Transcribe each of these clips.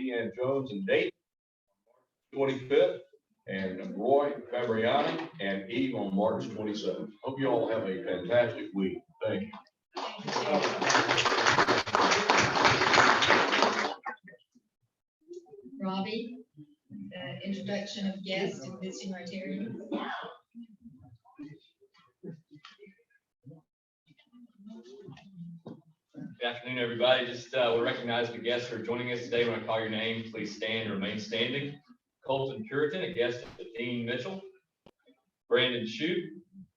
and Jones and Date, 25th, and Roy Fabriani and Eve on March 27th. Hope you all have a fantastic week. Thank you. Robbie, introduction of guests and visiting Rotarians. Good afternoon, everybody. Just we'll recognize the guests who are joining us today. When I call your name, please stand and remain standing. Colton Puritan, a guest of Dean Mitchell. Brandon Shute,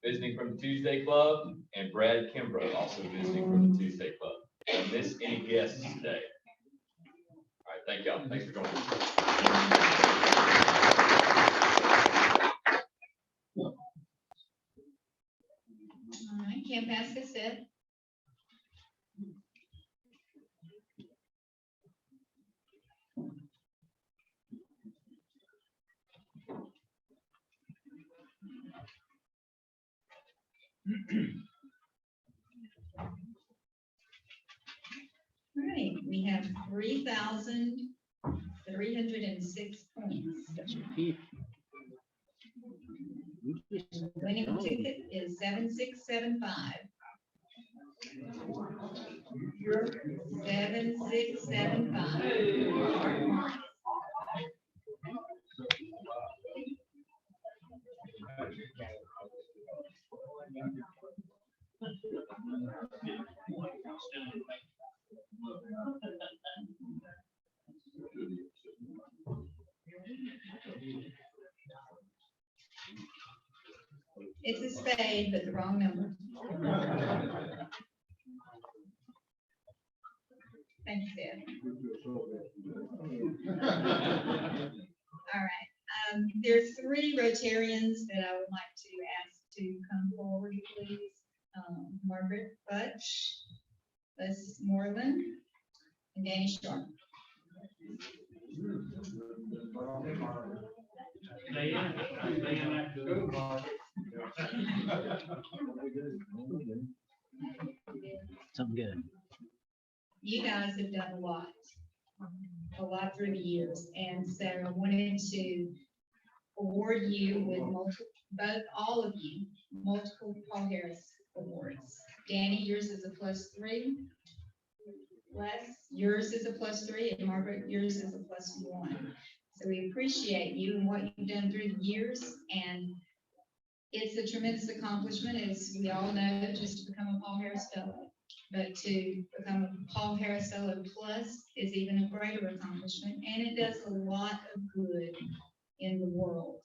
visiting from the Tuesday Club, and Brad Kimbrough, also visiting from the Tuesday Club. Don't miss any guests today. All right, thank y'all. Thanks for joining us. All right, can't pass this set. All right, we have 3,306 points. That's your peak. Winning ticket is 7675. 7675. It's a spade, but the wrong number. Thanks, Deb. All right. There are 3 Rotarians that I would like to ask to come forward, please. Margaret Butch, Les Moreland, and Danny Sharp. Something good. You guys have done a lot through the years, and so I wanted to award you with all of you, multiple Paul Harris awards. Danny, yours is a +3. Les, yours is a +3, and Margaret, yours is a +1. So we appreciate you and what you've done through the years, and it's a tremendous accomplishment, as we all know, just to become a Paul Harris Fellow. But to become a Paul Harris Fellow Plus is even a greater accomplishment, and it does a lot of good in the world.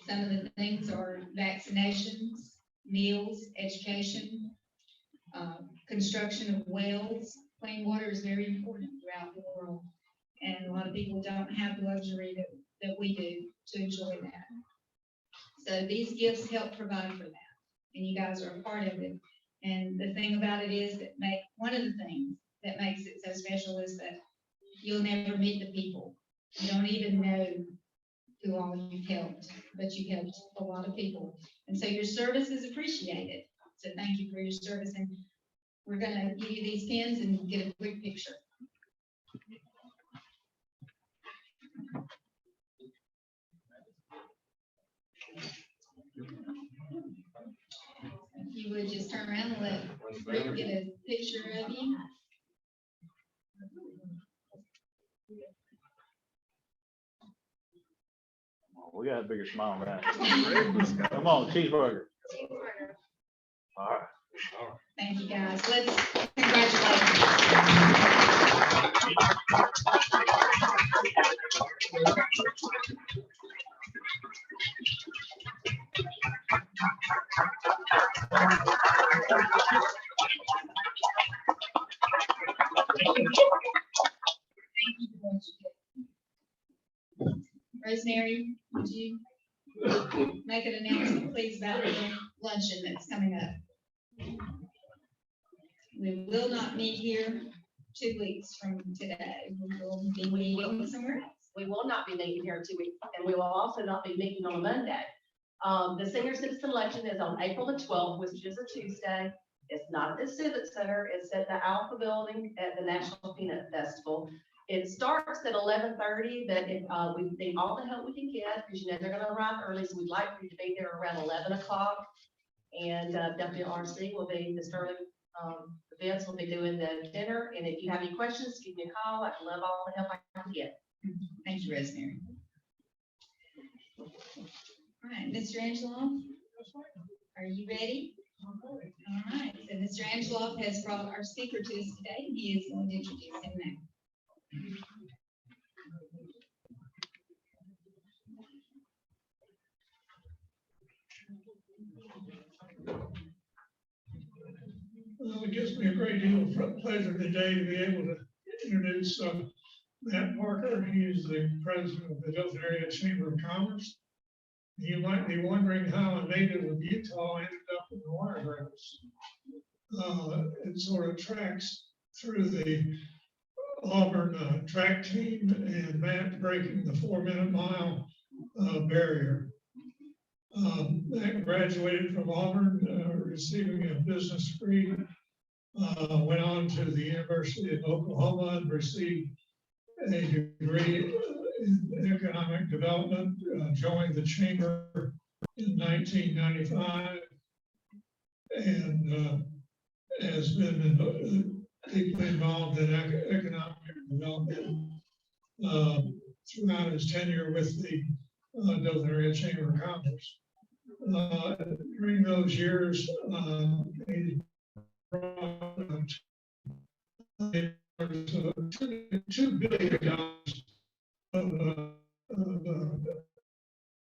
Some of the things are vaccinations, meals, education, construction of wells. Clean water is very important throughout the world, and a lot of people don't have the luxury that we do to enjoy that. So these gifts help provide for that, and you guys are a part of it. And the thing about it is that one of the things that makes it so special is that you'll never meet the people. You don't even know who all you've helped, but you helped a lot of people. And so your service is appreciated. So thank you for your service. And we're going to give you these pins and get a quick picture. If you would just turn around and let Rick get a picture of you. We got a bigger smile than that. Come on, cheeseburger. All right. Thank you, guys. Let's congratulate Rosemary, would you make an announcement, please, about the luncheon that's coming up? We will not meet here 2 weeks from today. We will be meeting somewhere else. We will not be meeting here in 2 weeks, and we will also not be meeting on a Monday. The senior citizen election is on April the 12th, which is a Tuesday. It's not at the Civic Center. It's at the Alpha Building at the National Peanut Festival. It starts at 11:30, but if, we need all the help we can get, because you know they're gonna arrive early, so we'd like for you to be there around 11 o'clock. And WRC will be, the Sterling events will be doing the dinner, and if you have any questions, give me a call. I'd love all the help I can get. Thank you, Rosemary. All right, Mr. Angeloff, are you ready? All right, so Mr. Angeloff has brought our speaker to us today. He is going to introduce him now. Well, it gives me a great deal of pleasure today to be able to introduce Matt Parker. He is the president of the Dothan Area Chamber of Commerce. You might be wondering how a native of Utah ended up in the Wiregrass. It sort of tracks through the Auburn track team and Matt breaking the 4-minute mile barrier. Matt graduated from Auburn, receiving a business degree, went on to the University of Oklahoma and received a degree in economic development, joined the chamber in 1995, and has been deeply involved in economic development throughout his tenure with the Dothan Area Chamber of Commerce. During those years, he brought $2 billion of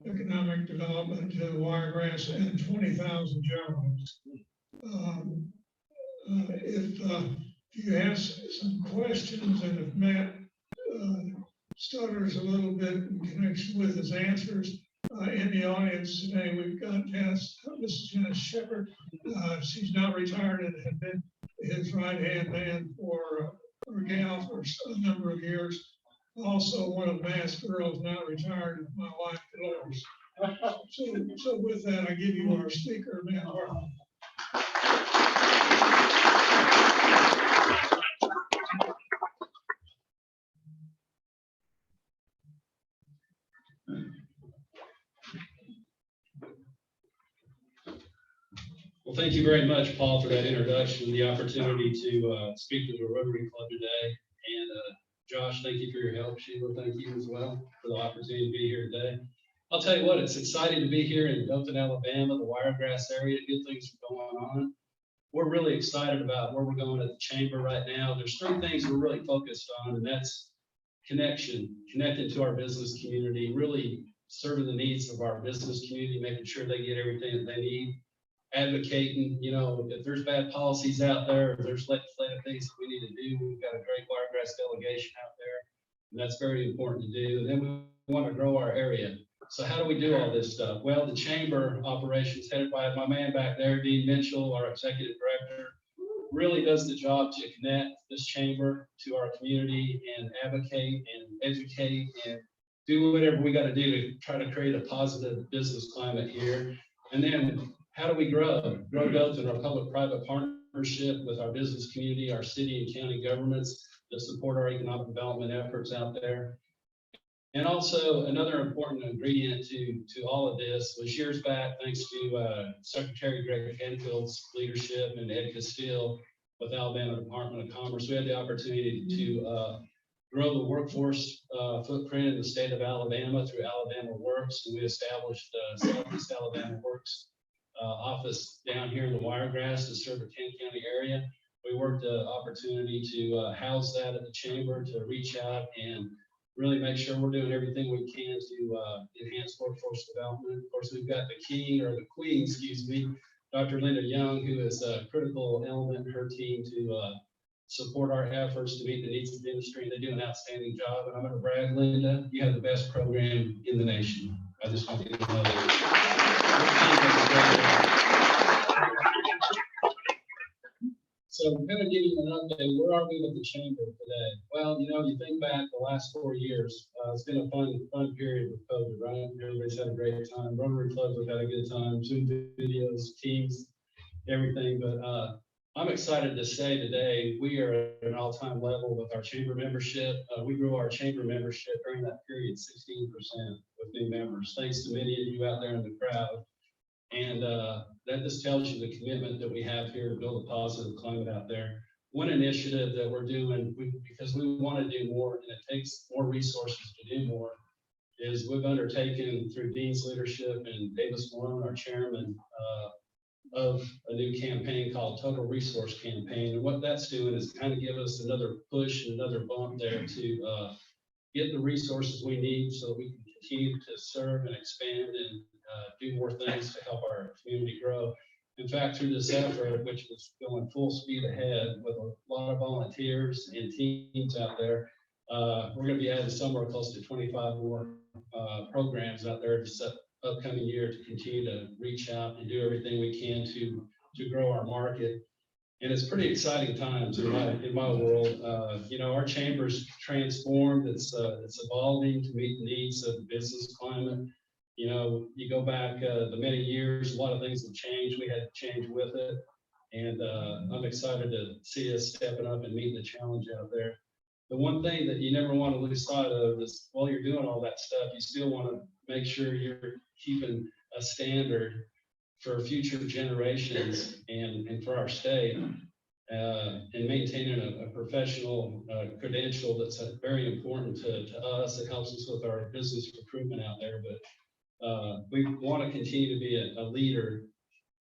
economic development to the Wiregrass and 20,000 jobs. If you ask some questions and if Matt stutters a little bit in connection with his answers, in the audience today, we've got Mrs. Janice Shepherd. She's now retired and had been his right-hand man or gal for a number of years. Also, one of Matt's girls, now retired, my wife, Dolores. So with that, I give you our speaker, Matt Parker. Well, thank you very much, Paul, for that introduction, the opportunity to speak to the Rotary Club today. And Josh, thank you for your help. Sheila, thank you as well for the opportunity to be here today. I'll tell you what, it's exciting to be here in Dothan, Alabama, the Wiregrass area. Good things are going on. We're really excited about where we're going at the chamber right now. There's 3 things we're really focused on, and that's connected to our business community, really serving the needs of our business community, making sure they get everything that they need. Advocating, you know, if there's bad policies out there, if there's legislative things that we need to do, we've got a great Wiregrass delegation out there, and that's very important to do. And then we want to grow our area. So how do we do all this stuff? Well, the chamber operations headed by my man back there, Dean Mitchell, our executive director, really does the job to connect this chamber to our community and advocate and educate and do whatever we got to do to try to create a positive business climate here. And then how do we grow Dothan, our public-private partnership with our business community, our city and county governments that support our economic development efforts out there. And also another important ingredient to all of this was years back, thanks to Secretary Greg Canfield's leadership and Ed Castile with Alabama Department of Commerce, we had the opportunity to grow the workforce footprint in the state of Alabama through Alabama Works, and we established Southeast Alabama Works office down here in the Wiregrass to serve the 10-county area. We worked the opportunity to house that at the chamber, to reach out and really make sure we're doing everything we can to enhance workforce development. Of course, we've got the king, or the queen, excuse me, Dr. Linda Young, who is a critical element in her team to support our efforts to meet the needs of the industry. They do an outstanding job, and I'm going to brag, Linda, you have the best program in the nation. I just want you to know that. So I'm going to give you an update. Where are we with the chamber today? Well, you know, you think back the last 4 years, it's been a fun period with COVID, right? Everybody's had a great time. Rotary clubs have had a good time. Zoom videos, teams, everything. But I'm excited to say today, we are at an all-time level with our chamber membership. We grew our chamber membership during that period 16% with new members, thanks to many of you out there in the crowd. And that just tells you the commitment that we have here to build a positive climate out there. One initiative that we're doing, because we want to do more, and it takes more resources to do more, is we've undertaken through Dean's leadership and Davis Malone, our chairman, of a new campaign called Total Resource Campaign. And what that's doing is kind of give us another push and another bump there to get the resources we need so that we can continue to serve and expand and do more things to help our community grow. In fact, through this effort, which is going full speed ahead with a lot of volunteers and teams out there, we're going to be adding somewhere close to 25 more programs out there to set upcoming year to continue to reach out and do everything we can to grow our market. And it's pretty exciting times in my world. You know, our chamber's transformed. It's evolving to meet the needs of the business climate. You know, you go back the many years, a lot of things have changed. We had to change with it. And I'm excited to see us stepping up and meeting the challenge out there. The one thing that you never want to lose sight of is while you're doing all that stuff, you still want to make sure you're keeping a standard for future generations and for our state, and maintaining a professional credential that's very important to us. It helps us with our business recruitment out there, but we want to continue to be a leader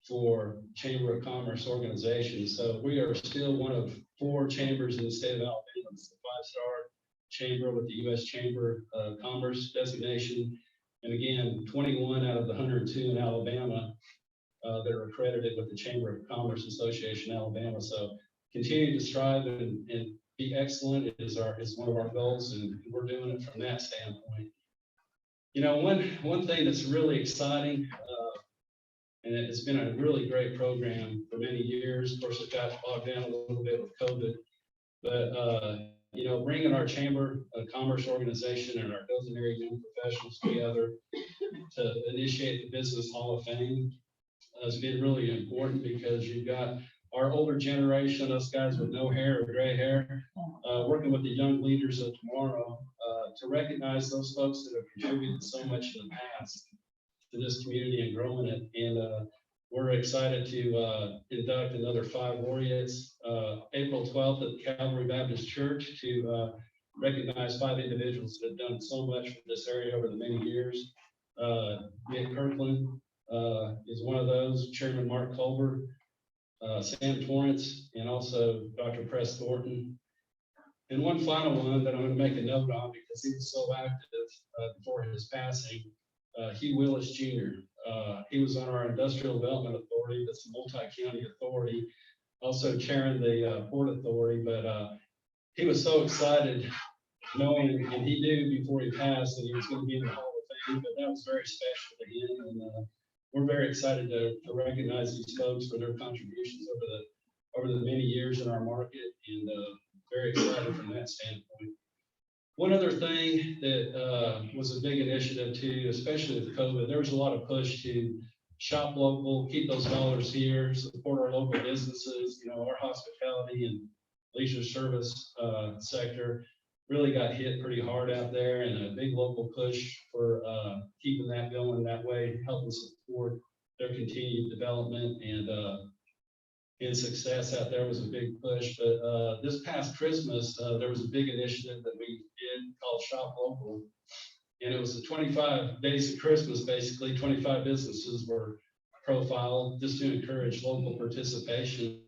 for Chamber of Commerce organizations. So we are still one of 4 chambers in the state of Alabama. It's a 5-star chamber with the U.S. Chamber of Commerce designation. And again, 21 out of the 102 in Alabama that are accredited with the Chamber of Commerce Association Alabama. So continue to strive and be excellent is one of our goals, and we're doing it from that standpoint. You know, one thing that's really exciting, and it's been a really great program for many years. Of course, it got bogged down a little bit with COVID, but you know, bringing our Chamber of Commerce organization and our Dothan area young professionals together to initiate the Business Hall of Fame has been really important, because you've got our older generation, us guys with no hair or gray hair, working with the young leaders of tomorrow to recognize those folks that have contributed so much in the past to this community and growing it. And we're excited to induct another 5 laureates April 12th at the Calvary Baptist Church to recognize 5 individuals that have done so much for this area over the many years. Nick Kirkland is one of those, Chairman Mark Culver, Sam Torrance, and also Dr. Press Thornton. And one final one that I'm going to make a note on, because he was so active before his passing, Hugh Willis Jr. He was on our Industrial Development Authority, that's a multi-county authority, also chairing the Port Authority, but he was so excited knowing, and he knew before he passed that he was going to be in the Hall of Fame, but that was very special to him, and we're very excited to recognize these folks for their contributions over the many years in our market, and very excited from that standpoint. One other thing that was a big initiative too, especially with COVID, there was a lot of push to shop local, keep those dollars here, support our local businesses. You know, our hospitality and leisure service sector really got hit pretty hard out there, and a big local push for keeping that going that way, helping support their continued development and success out there was a big push. But this past Christmas, there was a big initiative that we did called Shop Local. And it was the 25 days of Christmas, basically 25 businesses were profiled just to encourage local participation,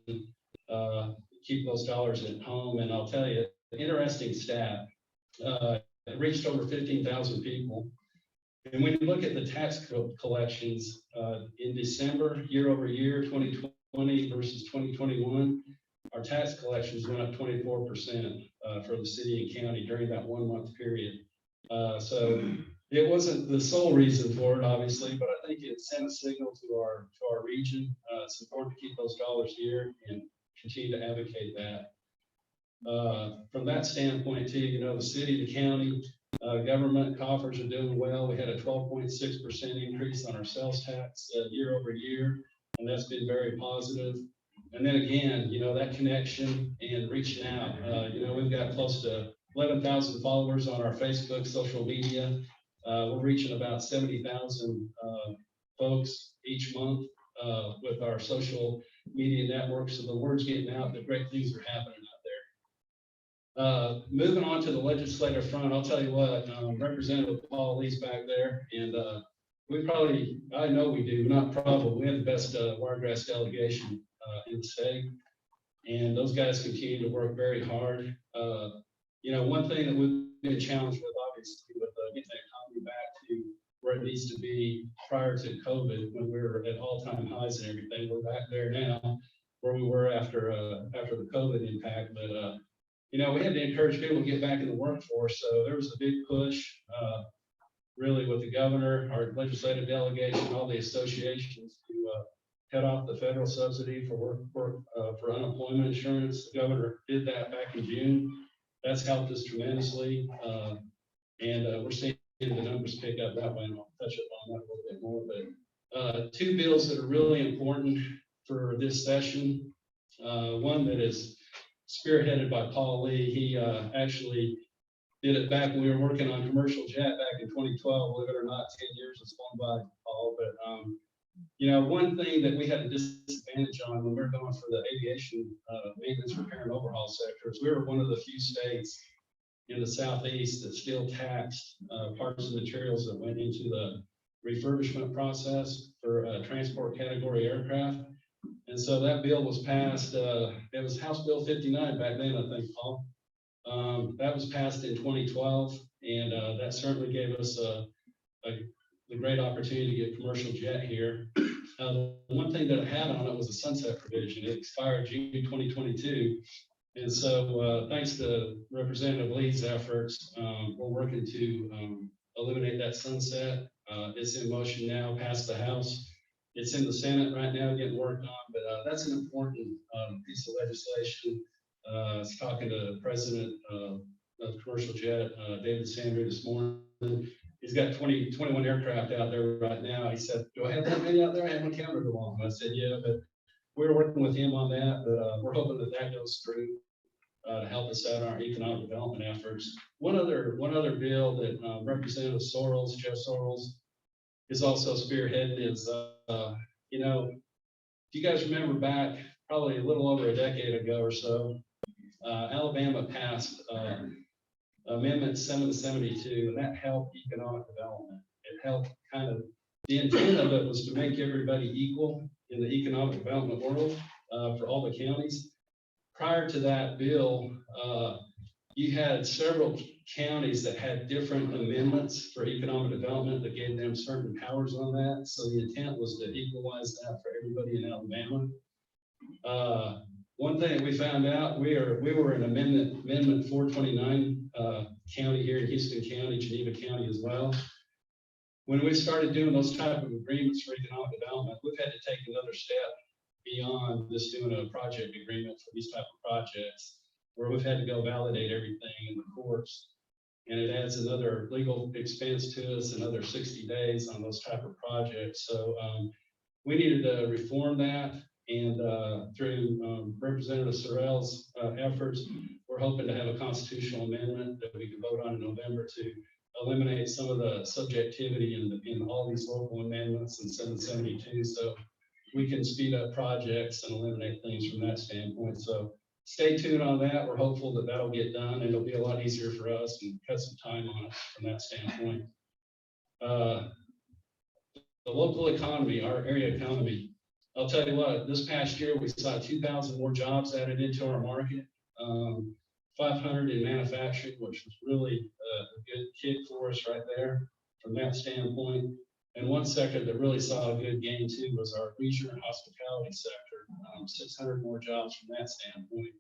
keep those dollars at home. And I'll tell you, interesting stat, it reached over 15,000 people. And when you look at the tax collections in December, year over year, 2020 versus 2021, our tax collections went up 24% for the city and county during that 1 month period. So it wasn't the sole reason for it, obviously, but I think it sent a signal to our region. It's important to keep those dollars here and continue to advocate that. From that standpoint too, you know, the city, the county, government coffers are doing well. We had a 12.6% increase on our sales tax year over year, and that's been very positive. And then again, that connection and reaching out, we've got close to 11,000 followers on our Facebook, social media. We're reaching about 70,000 folks each month with our social media network. So the word's getting out that great things are happening out there. Moving on to the legislative front, I'll tell you what, Representative Paul Lee's back there, and I know we do, not probably, we have the best Wiregrass delegation in the state. And those guys continue to work very hard. One thing that we've been challenged with, obviously, with getting the economy back to where it needs to be prior to COVID, when we were at all-time highs and everything. We're back there now where we were after the COVID impact. But, we had to encourage people to get back in the workforce. So there was a big push, really, with the governor, our legislative delegation, all the associations to cut off the federal subsidy for unemployment insurance. The governor did that back in June. That's helped us tremendously. And we're seeing the numbers pick up that way, and I'll touch upon that a little bit more. But two bills that are really important for this session. One that is spearheaded by Paul Lee. He actually did it back when we were working on commercial jet back in 2012. Believe it or not, 10 years has gone by, Paul. But one thing that we had a disadvantage on when we were going for the aviation maintenance, repair, and overhaul sectors, we were one of the few states in the southeast that still taxed parts and materials that went into the refurbishment process for transport category aircraft. And so that bill was passed. It was House Bill 59 back then, I think, Paul. That was passed in 2012, and that certainly gave us the great opportunity to get commercial jet here. One thing that it had on it was a sunset provision. It expired June 2022. And so thanks to Representative Lee's efforts, we're working to eliminate that sunset. It's in motion now, past the House. It's in the Senate right now getting worked on, but that's an important piece of legislation. I was talking to the president of Commercial Jet, David Sandry, this morning. He's got 21 aircraft out there right now. He said, "Do I have that many out there? I haven't counted them all." I said, "Yeah," but we're working with him on that. But we're hoping that goes through to help us out in our economic development efforts. One other bill that Representative Jeff Sorrells, is also spearheading is, if you guys remember back probably a little over a decade ago or so, Alabama passed Amendment 772, and that helped economic development. It helped the intent of it was to make everybody equal in the economic development world for all the counties. Prior to that bill, you had several counties that had different amendments for economic development that gave them certain powers on that. So the intent was to equalize that for everybody in Alabama. One thing we found out, we were in Amendment 429 county here in Houston County, Geneva County as well. When we started doing those type of agreements for economic development, we've had to take another step beyond just doing a project agreement for these type of projects, where we've had to go validate everything in the courts. And it adds another legal expense to us, another 60 days on those type of projects. So we needed to reform that. And through Representative Sorrell's efforts, we're hoping to have a constitutional amendment that we can vote on in November to eliminate some of the subjectivity in all these local amendments in 772. So we can speed up projects and eliminate things from that standpoint. So stay tuned on that. We're hopeful that that'll get done, and it'll be a lot easier for us and cut some time on it from that standpoint. The local economy, our area economy, I'll tell you what, this past year, we saw 2,000 more jobs added into our market, 500 in manufacturing, which was really a good kick for us right there from that standpoint. And one sector that really saw a good gain too was our leisure and hospitality sector, 600 more jobs from that standpoint.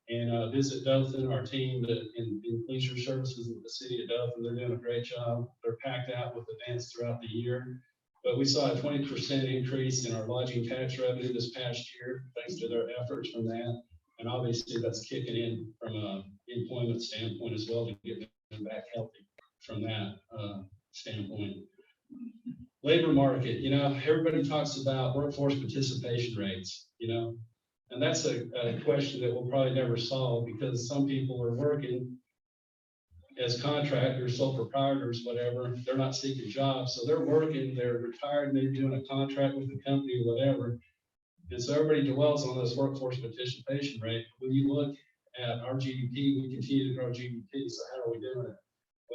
And Visit Dothan, our team in leisure services in the city of Dothan, they're doing a great job. They're packed out with events throughout the year. But we saw a 20% increase in our lodging tax revenue this past year, thanks to their efforts from that. And obviously that's kicking in from an employment standpoint as well to get them back healthy from that standpoint. Labor market, everybody talks about workforce participation rates, And that's a question that we'll probably never solve, because some people are working as contractors, sole proprietors, whatever. They're not seeking jobs, so they're working, they're retired, maybe doing a contract with the company or whatever. And so everybody dwells on this workforce participation rate. When you look at our GDP, we continue to grow GDP, so how are we doing it?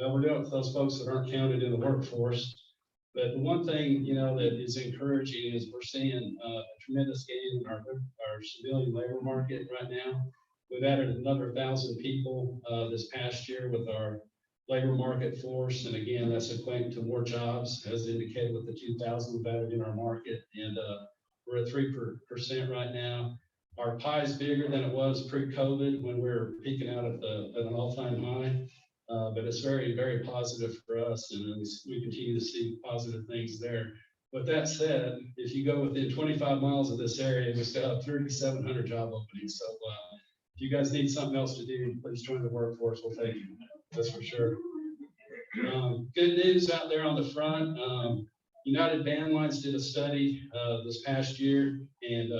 Well, we're doing it for those folks that aren't counted in the workforce. But the one thing, you know, that is encouraging is we're seeing a tremendous gain in our civilian labor market right now. We've added another 1,000 people this past year with our labor market force. And again, that's equating to more jobs, as indicated with the 2,000 we've added in our market. And we're at 3% right now. Our pie is bigger than it was pre-COVID when we were peaking out at an all-time high. But it's very, very positive for us, and we continue to see positive things there. With that said, if you go within 25 miles of this area, we still have 3,700 job openings. So if you guys need something else to do, please join the workforce. We'll take you. That's for sure. Good news out there on the front. United Van Lines did a study this past year, and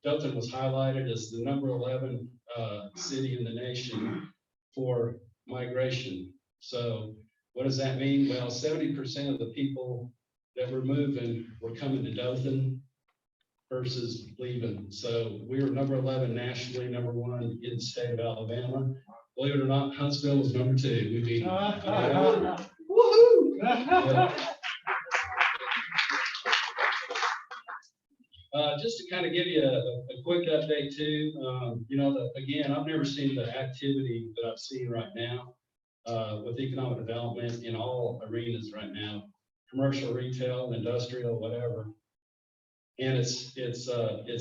Dothan was highlighted as the number 11 city in the nation for migration. So what does that mean? Well, 70% of the people that were moving were coming to Dothan versus leaving. So we were number 11 nationally, number 1 in the state of Alabama. Believe it or not, Huntsville was number 2. We beat woohoo! Just to kind of give you a quick update too, you know, again, I've never seen the activity that I've seen right now with economic development in all arenas right now, commercial, retail, industrial, whatever. And it's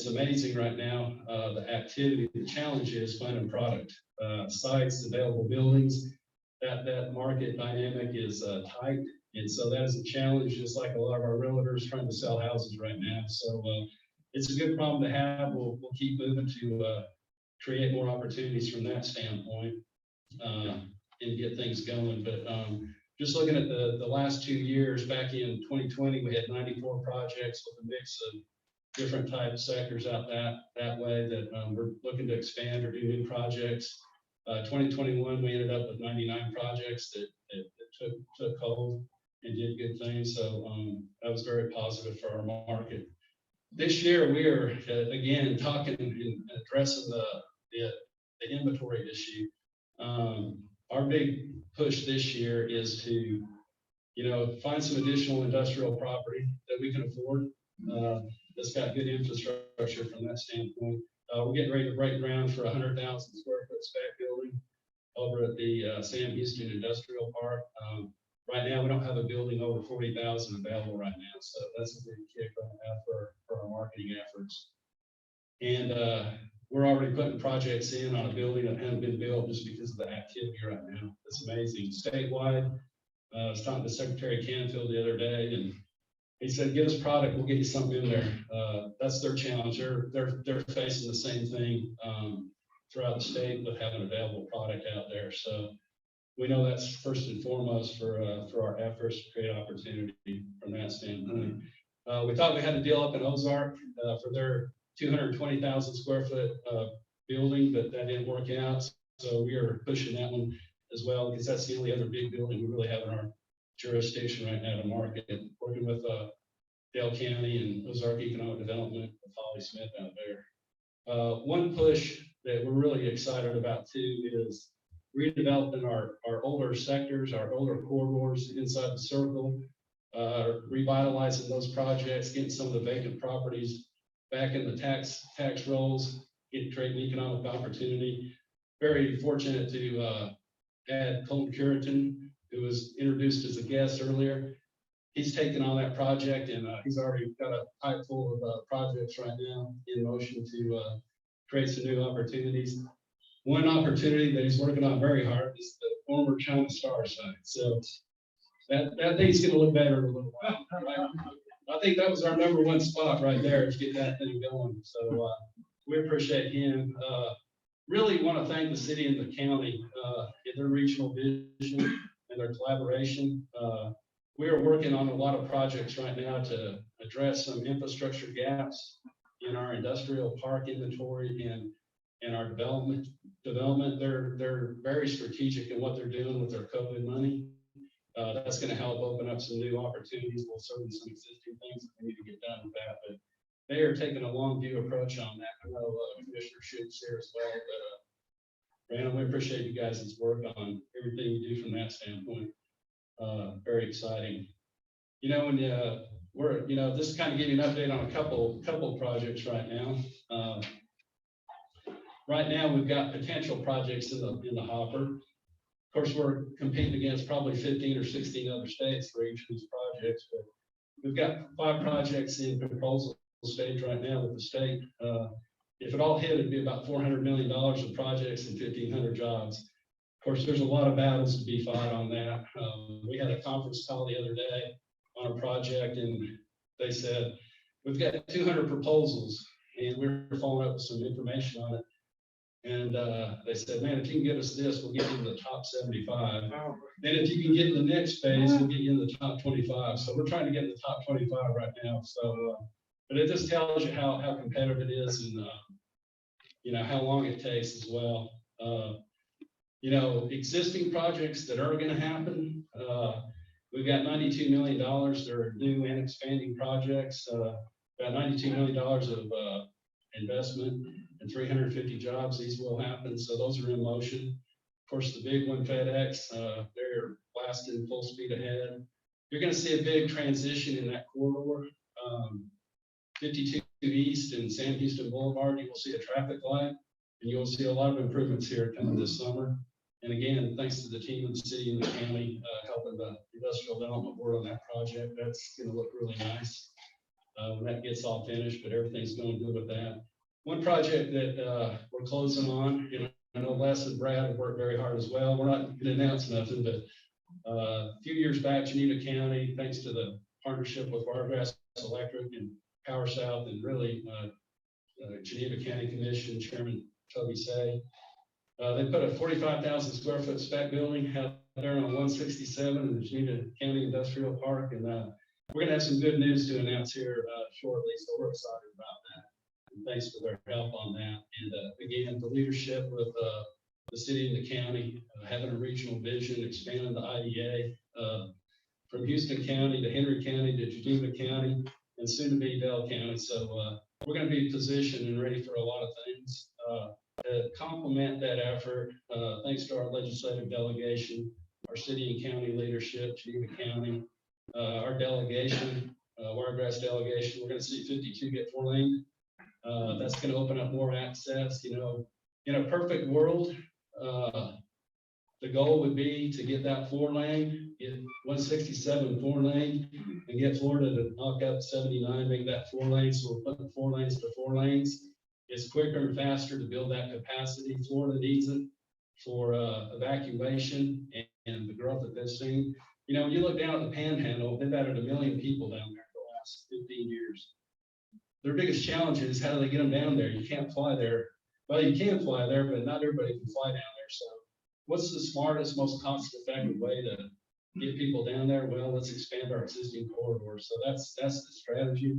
amazing right now, the activity. The challenge is finding product, sites, available buildings. That market dynamic is tight. And so that is a challenge, just like a lot of our realtors trying to sell houses right now. So it's a good problem to have. We'll keep moving to create more opportunities from that standpoint and get things going. But just looking at the last 2 years, back in 2020, we had 94 projects with a mix of different type sectors out that way that we're looking to expand or do new projects. 2021, we ended up with 99 projects that took hold and did good things. So that was very positive for our market. This year, we are again talking and addressing the inventory issue. Our big push this year is to, you know, find some additional industrial property that we can afford. That's got good infrastructure from that standpoint. We're getting ready to break ground for a 100,000 square foot spec building over at the Sam Houston Industrial Park. Right now, we don't have a building over 40,000 available right now, so that's a big kick right now for our marketing efforts. And we're already putting projects in on a building that hasn't been built just because of the activity right now. It's amazing. Statewide, I was talking to Secretary Canfield the other day, and he said, "Give us product, we'll get you something in there." That's their challenge. They're facing the same thing throughout the state with having available product out there. So we know that's first and foremost for our efforts to create opportunity from that standpoint. We thought we had a deal up in Ozark for their 220,000 square foot building, but that didn't work out. So we are pushing that one as well, because that's the only other big building we really have in our jurisdiction right now to market. Working with Dale County and Ozark Economic Development with Holly Smith out there. One push that we're really excited about too is redeveloping our older sectors, our older corridors inside the circle, revitalizing those projects, getting some of the vacant properties back in the tax rolls, creating economic opportunity. Very fortunate to add Colton Curitan, who was introduced as a guest earlier. He's taken on that project, and he's already got a pipe full of projects right now in motion to create some new opportunities. One opportunity that he's working on very hard is the former China Star site. So that thing's going to look better in a little while. Right? I think that was our #1 spot right there to get that thing going. So we appreciate him. Really want to thank the city and the county in their regional vision and their collaboration. We are working on a lot of projects right now to address some infrastructure gaps in in our industrial park inventory and our development, they're very strategic in what they're doing with their COVID money. That's gonna help open up some new opportunities. We'll certainly some existing things that we need to get done with that, but they are taking a long view approach on that. I know Commissioner Shoots here as well, but Brandon, we appreciate you guys' work on everything you do from that standpoint. Very exciting. You know, when we're, you know, just kind of give you an update on a couple projects right now. Right now, we've got potential projects in the hopper. Of course, we're competing against probably 15 or 16 other states for each of these projects, but we've got 5 projects in proposal stage right now with the state. If it all hit, it'd be about $400 million of projects and 1,500 jobs. Of course, there's a lot of battles to be fought on that. We had a conference call the other day on a project, and they said, we've got 200 proposals, and we're following up with some information on it. And they said, man, if you can get us this, we'll get you in the top 75. Then if you can get in the next phase, we'll get you in the top 25. So we're trying to get in the top 25 right now. So, but it just tells you how competitive it is and, you know, how long it takes as well. You know, existing projects that are going to happen, we've got $92 million. They're new and expanding projects, about $92 million of investment and 350 jobs. These will happen. So those are in motion. Of course, the big one, FedEx, they're blasting full speed ahead. You're going to see a big transition in that corridor. 52 East and Sam Houston Boulevard, you will see a traffic light, and you will see a lot of improvements here coming this summer. And again, thanks to the team of the city and the county helping the industrial development board on that project. That's going to look really nice when that gets all finished, but everything's going good with that. One project that we're closing on, you know, I know Les and Brad have worked very hard as well. We're not going to announce nothing, but a few years back, Geneva County, thanks to the partnership with Wiregrass Electric and Power South, and really Geneva County Commission Chairman Toby Say, they put a 45,000 square foot spec building out there on 167 in the Geneva County Industrial Park, and we're going to have some good news to announce here shortly, so we're excited about that. And thanks for their help on that. And again, the leadership with the city and the county, having a regional vision, expanding the IDA from Houston County to Henry County to Geneva County, and soon to be Dell County. So we're going to be positioned and ready for a lot of things. To complement that effort, thanks to our legislative delegation, our city and county leadership, Geneva County, our delegation, Wiregrass delegation, we're going to see 52 get 4-lane. That's going to open up more access. You know, in a perfect world, the goal would be to get that 4-lane, get 167 4-lane, and get Florida to knock up 79, make that 4-lane. So we're putting 4 lanes to 4 lanes. It's quicker and faster to build that capacity. Florida needs it for evacuation and the growth that they've seen. You know, when you look down at the Panhandle, they've added 1 million people down there for the last 15 years. Their biggest challenge is how do they get them down there? You can't fly there. Well, you can fly there, but not everybody can fly down there. So what's the smartest, most cost-effective way to get people down there? Well, let's expand our existing corridor. So that's the strategy.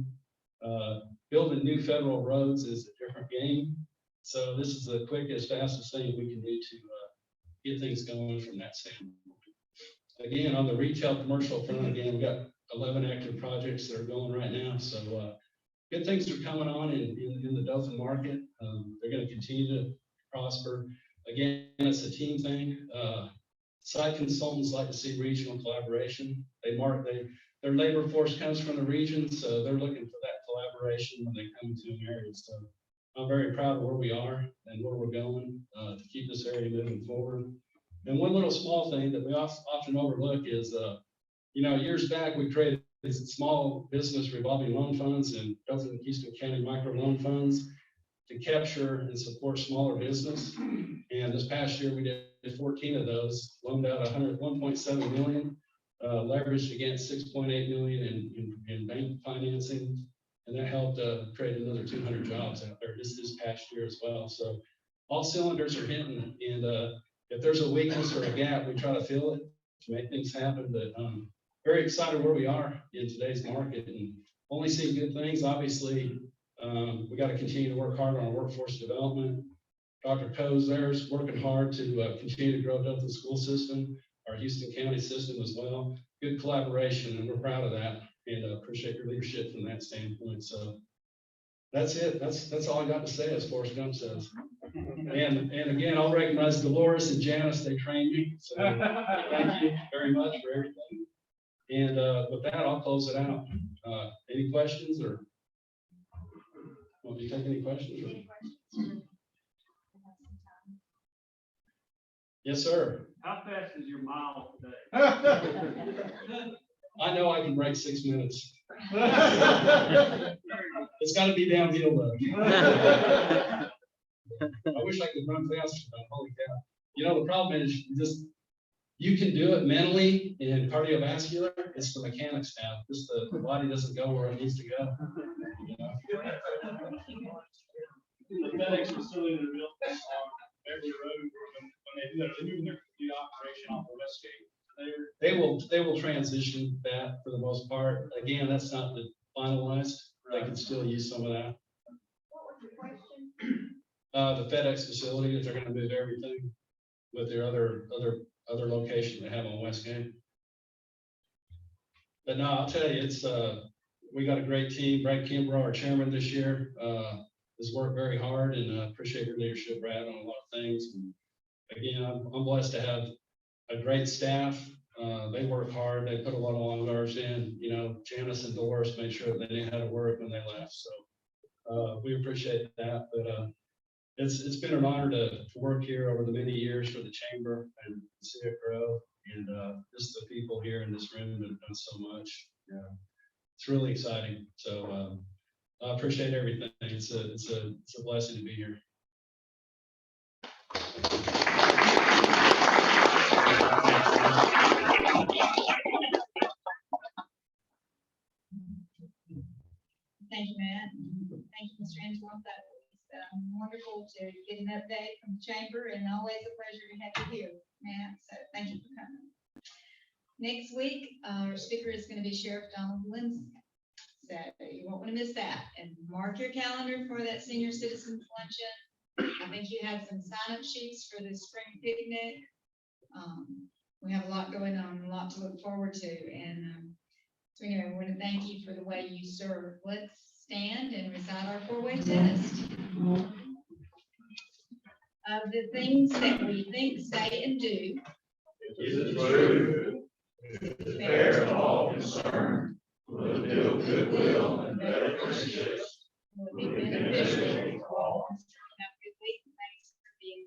Building new federal roads is a different game. So this is the quickest, fastest thing we can do to get things going from that standpoint. Again, on the retail commercial front, again, we've got 11 active projects that are going right now. So good things are coming on in the Dothan market. They're going to continue to prosper. Again, it's a team thing. Site consultants like to see regional collaboration. Their labor force comes from the region, so they're looking for that collaboration when they come to an area. So I'm very proud of where we are and where we're going to keep this area moving forward. And one little small thing that we often overlook is, you know, years back we created these small business revolving loan funds and Dothan and Houston County micro loan funds to capture and support smaller business. And this past year we did 14 of those, loaned out 1.7 million. Leveraged against 6.8 million in bank financing, and that helped create another 200 jobs out there this past year as well. So all cylinders are hitting, and if there's a weakness or a gap, we try to fill it to make things happen. But very excited where we are in today's market, and only seeing good things. Obviously, We got to continue to work hard on our workforce development. Dr. Coe's there's working hard to continue to grow Dothan school system, our Houston County system as well. Good collaboration, and we're proud of that, and appreciate your leadership from that standpoint. So that's it. That's all I got to say as Forrest Gump says. And again, I'll recognize Dolores and Janice. They trained me. So thank you very much for everything. And with that, I'll close it out. Any questions or? Want me to take any questions? Or? Yes, sir. How fast is your mile today? I know I can break 6 minutes. It's got to be downhill though. I wish I could run faster, but holy cow. You know, the problem is you can do it mentally in cardiovascular. It's the mechanics now. Just the body doesn't go where it needs to go. You know? The FedEx facility in the middle, every road, when they do that, they're moving their complete operation off the west gate. They will transition that for the most part. Again, that's not the finalized. They can still use some of that. What was your question? The FedEx facility, that they're gonna move everything with their other location they have on Westgate. But no, I'll tell you, it's we got a great team. Brad Kimbrough, our chairman this year, has worked very hard, and appreciate your leadership, Brad, on a lot of things. And again, I'm blessed to have a great staff. They work hard. They put a lot of long hours in. You know, Janice and Doris made sure that they knew how to work when they left. So we appreciate that. But it's been an honor to work here over the many years for the chamber and see it grow. And just the people here in this room that have done so much. Yeah, it's really exciting. So I appreciate everything. It's a blessing to be here. Thank you, Matt. Thank you, Mr. Angelo. That was wonderful to get an update from the chamber, and always a pleasure to have you here, Matt. So thank you for coming. Next week, our speaker is going to be Sheriff Donald Lindsay. So you won't want to miss that. And mark your calendar for that senior citizens luncheon. I think you had some sign-up sheets for the spring picnic. We have a lot going on, a lot to look forward to. And so anyway, I want to thank you for the way you serve. Let's stand and recite our four-way test. Of the things that we think, say, and do, Is it true? Is it fair to all concerned? Will it build goodwill and better friendships? will be beneficial to all. Have a good week. Thanks for being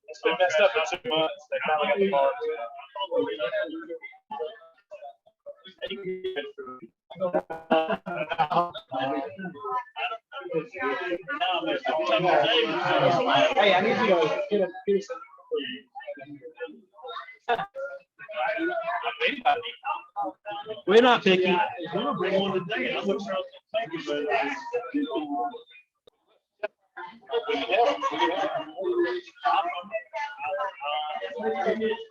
It's been messed up for 2 months. They finally got the part. Hey, I need you to get a piece. We're not picky. I'm gonna bring one today. I'm gonna try to thank you, but